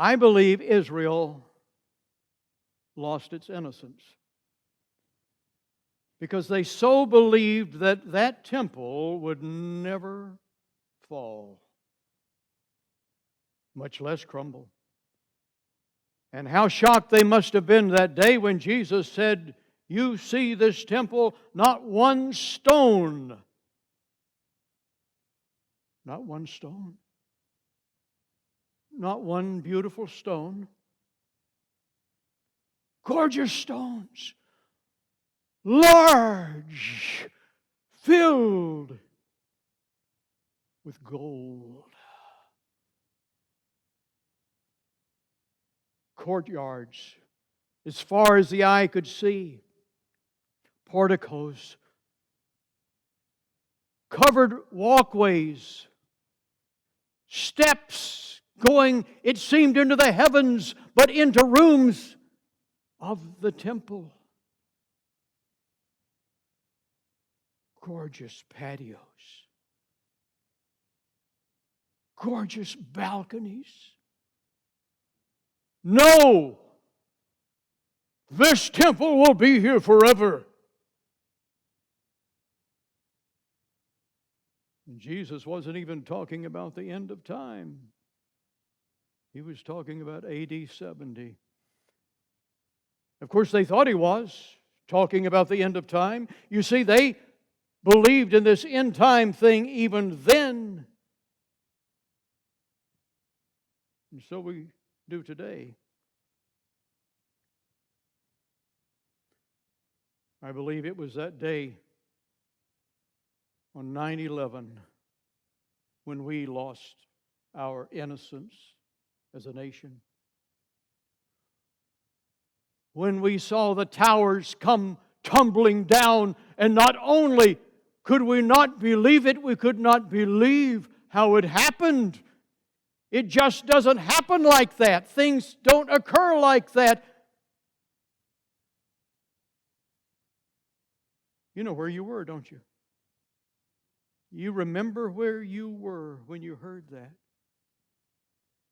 I believe Israel lost its innocence because they so believed that that temple would never fall, much less crumble. And how shocked they must have been that day when Jesus said, "You see this temple, not one stone." Not one stone. Not one beautiful stone. Gorgeous stones. Large. Filled with gold. Courtyards as far as the eye could see. Porticos. Covered walkways. Steps going, it seemed, into the heavens, but into rooms of the temple. Gorgeous patios. Gorgeous balconies. No! This temple will be here forever. Jesus wasn't even talking about the end of time. He was talking about AD 70. Of course, they thought he was talking about the end of time. You see, they believed in this end time thing even then. And so we do today. I believe it was that day on 9/11 when we lost our innocence as a nation. When we saw the towers come tumbling down, and not only could we not believe it, we could not believe how it happened. It just doesn't happen like that. Things don't occur like that. You know where you were, don't you? You remember where you were when you heard that.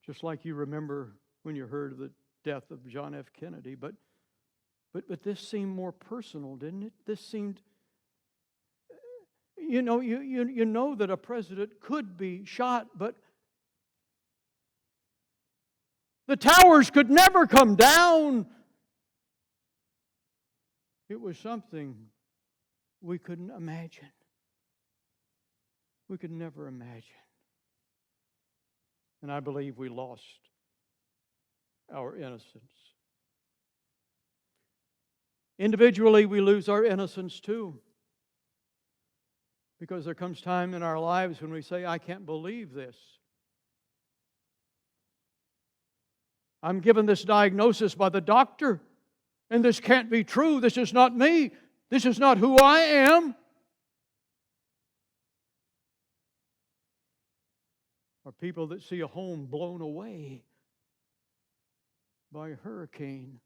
Just like you remember when you heard of the death of John F. Kennedy. But this seemed more personal, didn't it? This seemed, you know that a president could be shot, but the towers could never come down. It was something we couldn't imagine. We could never imagine. And I believe we lost our innocence. Individually, we lose our innocence too. Because there comes time in our lives when we say, I can't believe this. I'm given this diagnosis by the doctor, and this can't be true. This is not me. This is not who I am. Or people that see a home blown away by a hurricane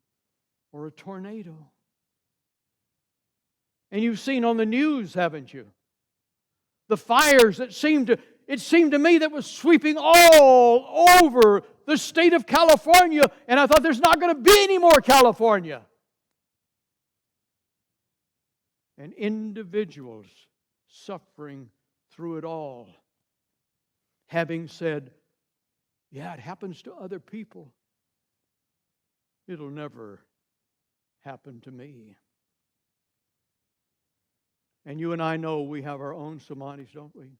or a tornado. And you've seen on the news, haven't you? The fires that seemed to me that was sweeping all over the state of California, and I thought there's not going to be any more California. And individuals suffering through it all, having said, yeah, it happens to other people. It'll never happen to me. And you and I know we have our own samadhis, don't we?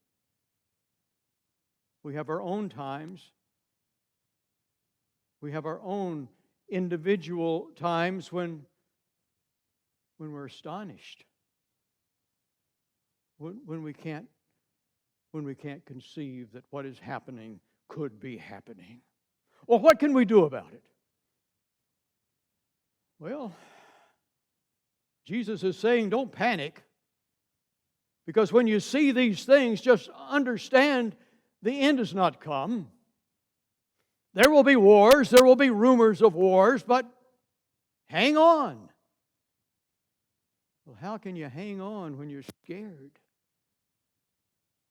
We have our own times. We have our own individual times when we're astonished. When we can't conceive that what is happening could be happening. Well, what can we do about it? Well, Jesus is saying, don't panic. Because when you see these things, just understand the end has not come. There will be wars, there will be rumors of wars, but hang on. Well, how can you hang on when you're scared?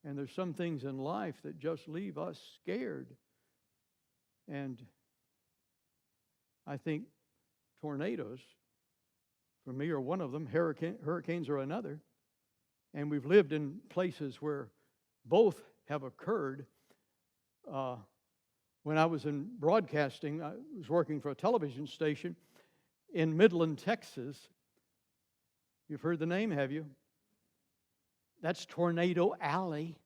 And there's some things in life that just leave us scared. And I think tornadoes, for me, are one of them. Hurricanes are another. And we've lived in places where both have occurred. When I was in broadcasting, I was working for a television station in Midland, Texas. You've heard the name, have you? That's Tornado Alley.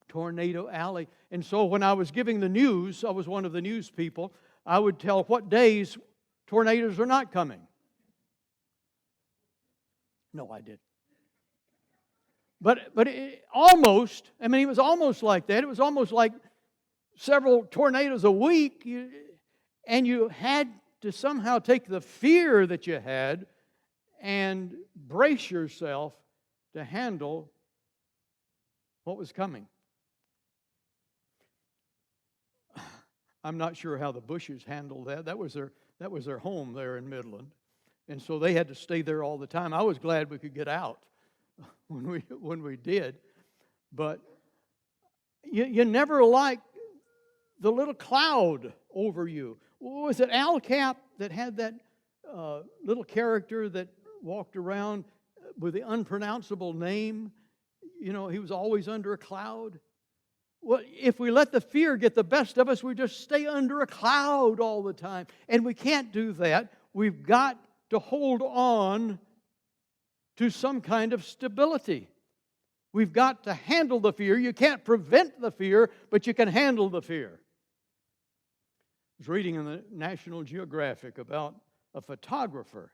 Tornado Alley. And so when I was giving the news, I was one of the news people, I would tell what days tornadoes are not coming. No, I didn't. But it was almost like that. It was almost like several tornadoes a week, and you had to somehow take the fear that you had and brace yourself to handle what was coming. I'm not sure how the Bushes handled that. That was their home there in Midland, and so they had to stay there all the time. I was glad we could get out when we did, but you never liked the little cloud over you. Was it Al Cap that had that little character that walked around with the unpronounceable name? You know, he was always under a cloud. Well, if we let the fear get the best of us, we just stay under a cloud all the time. And we can't do that. We've got to hold on to some kind of stability. We've got to handle the fear. You can't prevent the fear, but you can handle the fear. I was reading in the National Geographic about a photographer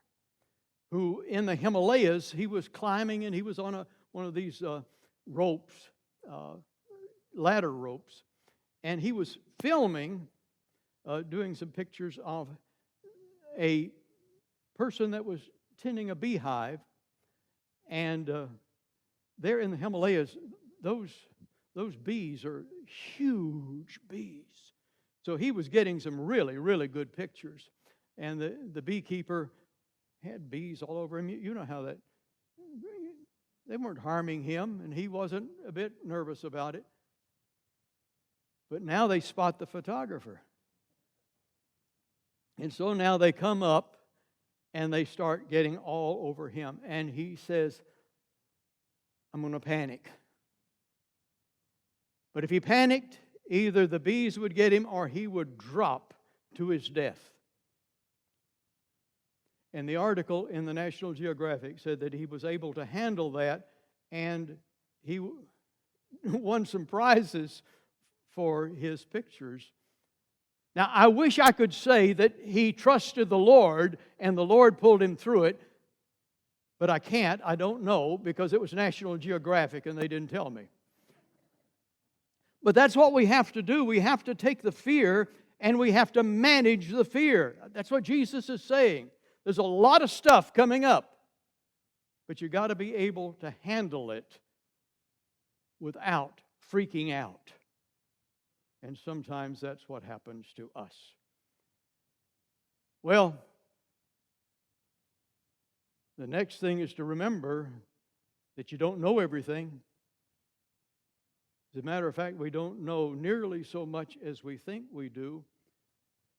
who in the Himalayas, he was climbing and he was on one of these ropes, ladder ropes, and he was filming, doing some pictures of a person that was tending a beehive. And there in the Himalayas, those bees are huge bees. So he was getting some really, really good pictures. And the beekeeper had bees all over him. You know how that, they weren't harming him, and he wasn't a bit nervous about it. But now they spot the photographer. And so now they come up and they start getting all over him. And he says, I'm going to panic. But if he panicked, either the bees would get him or he would drop to his death. And the article in the National Geographic said that he was able to handle that, and he won some prizes for his pictures. Now, I wish I could say that he trusted the Lord and the Lord pulled him through it, but I can't. I don't know, because it was National Geographic and they didn't tell me. But that's what we have to do. We have to take the fear and we have to manage the fear. That's what Jesus is saying. There's a lot of stuff coming up, but you got to be able to handle it without freaking out. And sometimes that's what happens to us. Well, the next thing is to remember that you don't know everything. As a matter of fact, we don't know nearly so much as we think we do.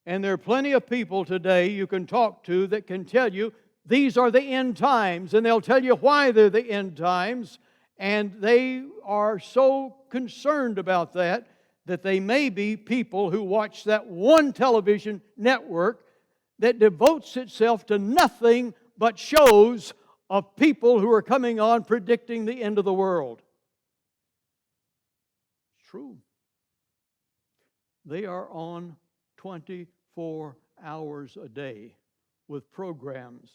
And there are plenty of people today you can talk to that can tell you these are the end times, and they'll tell you why they're the end times, and they are so concerned about that they may be people who watch that one television network that devotes itself to nothing but shows of people who are coming on predicting the end of the world. It's true. They are on 24 hours a day with programs,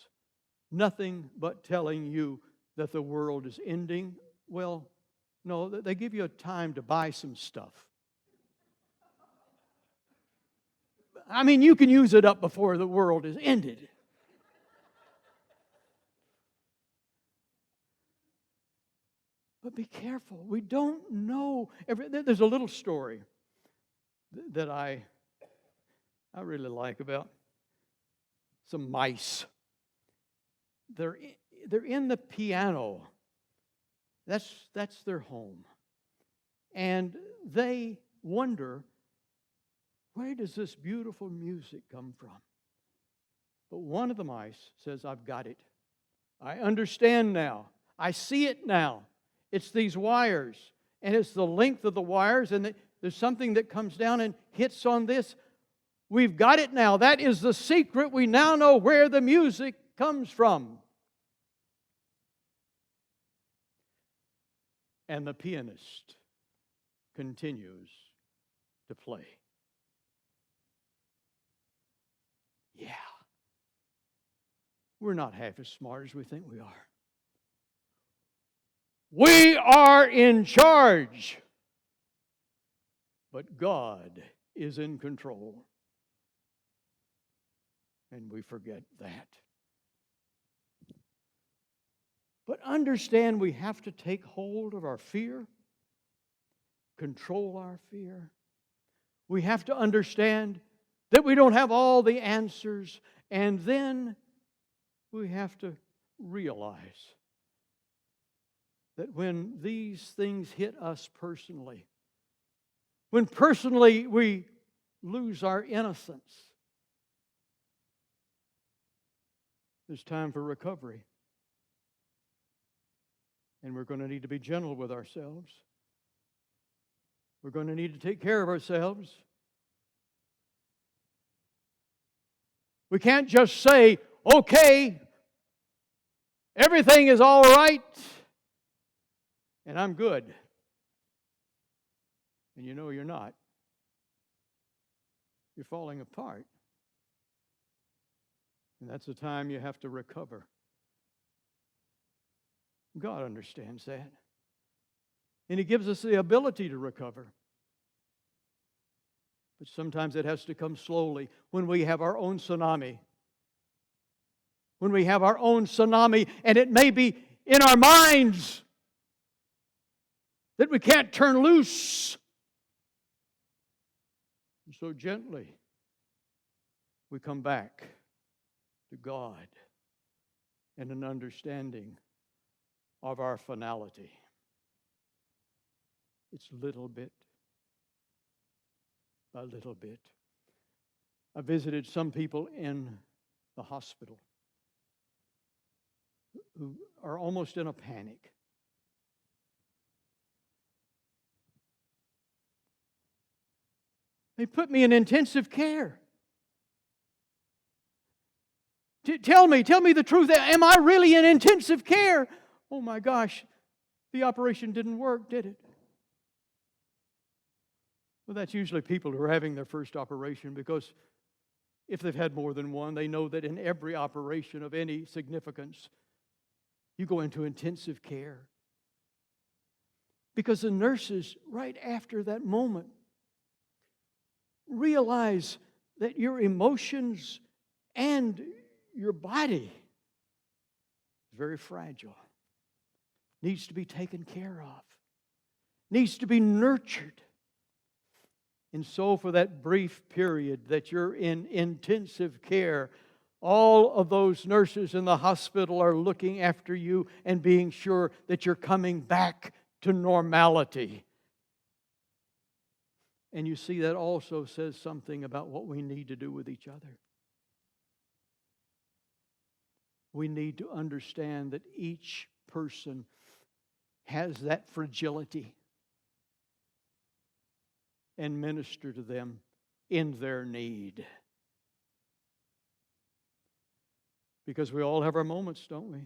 nothing but telling you that the world is ending. Well, no, they give you a time to buy some stuff. I mean, you can use it up before the world is ended. But be careful. We don't know. There's a little story that I really like about some mice. They're in the piano. That's their home. And they wonder, where does this beautiful music come from? But one of the mice says, I've got it. I understand now. I see it now. It's these wires, and it's the length of the wires, and there's something that comes down and hits on this. We've got it now. That is the secret. We now know where the music comes from. And the pianist continues to play. Yeah. We're not half as smart as we think we are. We are in charge. But God is in control. And we forget that. But understand we have to take hold of our fear, control our fear. We have to understand that we don't have all the answers, and then we have to realize that when these things hit us personally, when personally we lose our innocence, there's time for recovery. And we're going to need to be gentle with ourselves. We're going to need to take care of ourselves. We can't just say, okay, everything is all right, and I'm good. And you know you're not. You're falling apart. And that's the time you have to recover. God understands that. And He gives us the ability to recover. But sometimes it has to come slowly when we have our own tsunami. When we have our own tsunami, and it may be in our minds that we can't turn loose. And so gently, we come back to God and an understanding of our finality. It's little bit by little bit. I visited some people in the hospital who are almost in a panic. They put me in intensive care. Tell me the truth. Am I really in intensive care? Oh my gosh, the operation didn't work, did it? Well, that's usually people who are having their first operation, because if they've had more than one, they know that in every operation of any significance, you go into intensive care. Because the nurses, right after that moment, realize that your emotions and your body is very fragile. Needs to be taken care of. Needs to be nurtured. And so for that brief period that you're in intensive care, all of those nurses in the hospital are looking after you and being sure that you're coming back to normality. And you see, that also says something about what we need to do with each other. We need to understand that each person has that fragility and minister to them in their need. Because we all have our moments, don't we?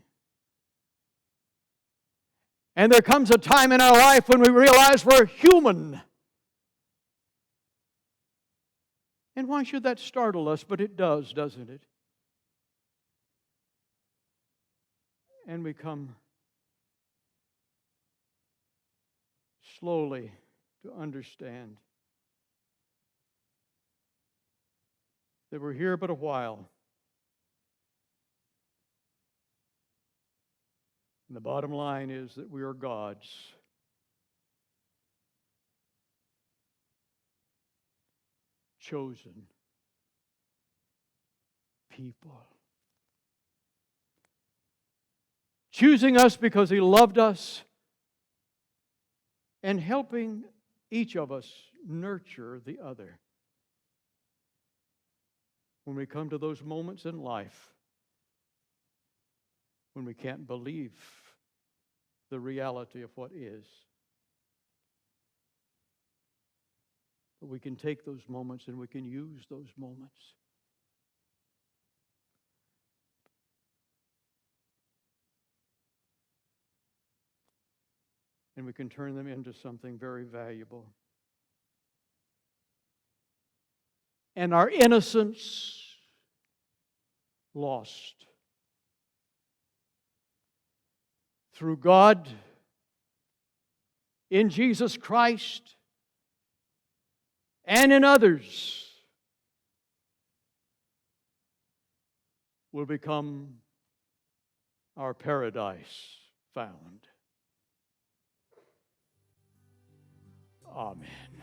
And there comes a time in our life when we realize we're human. And why should that startle us? But it does, doesn't it? And we come slowly to understand that we're here but a while. And the bottom line is that we are God's. Chosen people. Choosing us because He loved us, and helping each of us nurture the other. when we come to those moments in life when we can't believe the reality of what is. But we can take those moments and we can use those moments. And we can turn them into something very valuable. And our innocence lost. Through God, in Jesus Christ, and in others, will become our paradise found. Amen.